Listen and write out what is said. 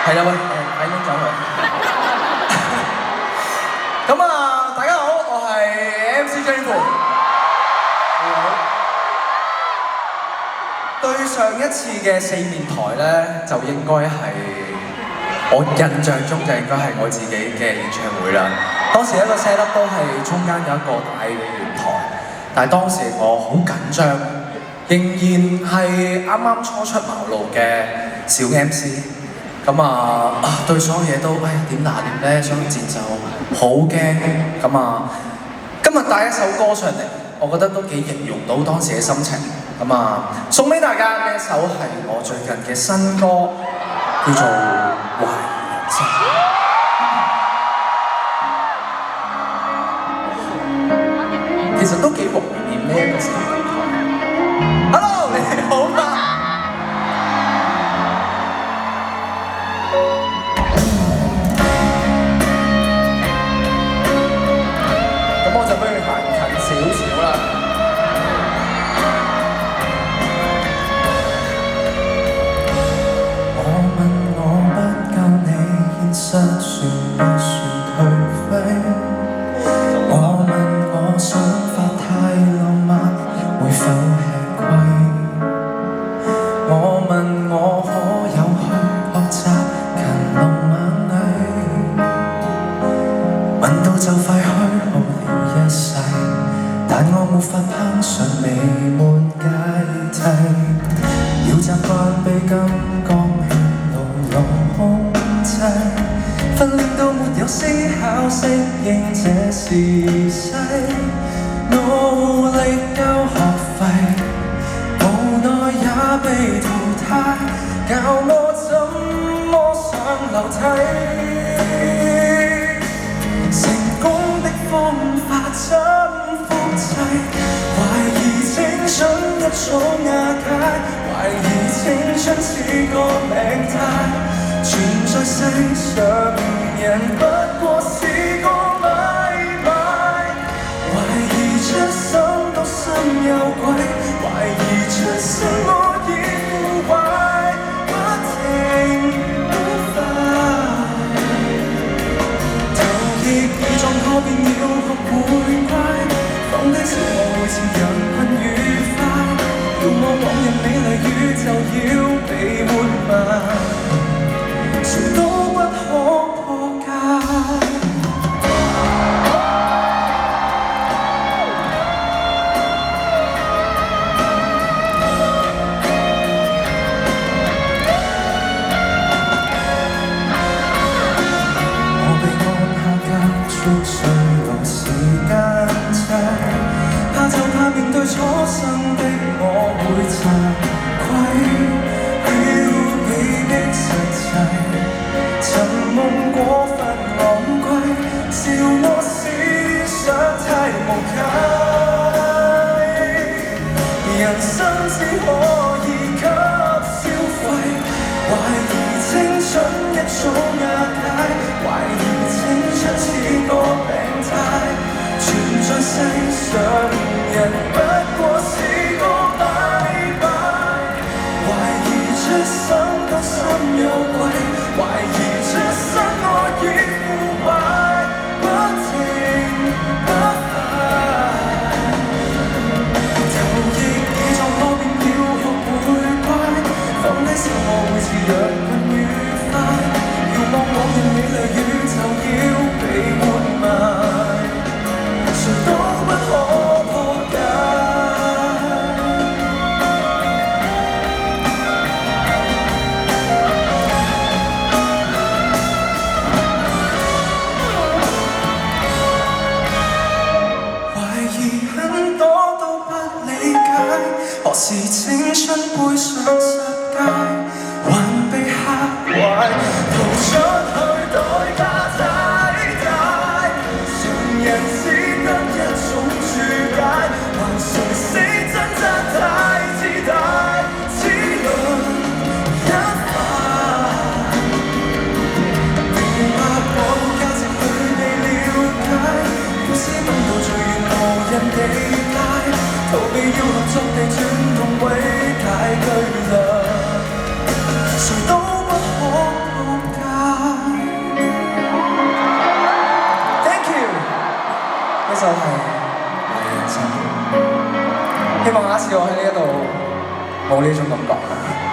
係啦，喂，快啲走佢。咁啊，大家好，我係 MC Jennifer。對上一次嘅四面台咧，就應該係我印象中就應該係我自己嘅演唱會啦。當時一個 set up 都係中間有一個大嘅圓台，但係當時我好緊張，仍然係啱啱初出茅廬嘅小 MC。咁啊，對所有嘢都點拿捏咧？所有節奏好驚。咁啊，今日帶一首歌上嚟，我覺得都幾形容到當時嘅心情。咁啊，送俾大家呢一首係我最近嘅新歌，叫做《懷疑人生》。其實都幾懷念呢一個時代。Hello， 你好嗎？咁我就不如行近少少啦。算不算頹廢？我問我想法太浪漫，會否吃虧？我問我可有去學習勤勞猛毅？問到就快虛耗了一世，但我沒法攀上美滿階梯，要習慣被金剛氣牢牢控制。訓練到沒有思考，適應這時勢，努力交學費，無奈也被淘汰，教我怎麼上樓梯。成功的方法怎複製？懷疑青春一早瓦解，懷疑青春似個病態。存在世上人不過是個買賣，懷疑出生都心有鬼，懷疑出生我已腐壞，不停不快，頭亦已撞破便要學會乖，放低生活會似人困愉快，要我往日美麗宇宙要被活埋，誰都不可破解。我被安下監束歲月時間掣，怕就怕面對初生的我會慚愧，要被逼實際。尋夢過分昂貴，笑我思想太無稽，人生只可以給消費，懷疑青春一早瓦解，懷疑青春似個病態，存在世上人不過是個禮拜，懷疑出生都心有鬼，懷疑出生我已腐壞，不停不快，頭亦已撞破便要學會乖，放低生活會似羊群愉快，遙望往日美麗宇宙要被活埋，誰都不可破解。何時青春背上十戒，還被就係我嘅人生。希望下一次我喺呢一度冇呢種感覺。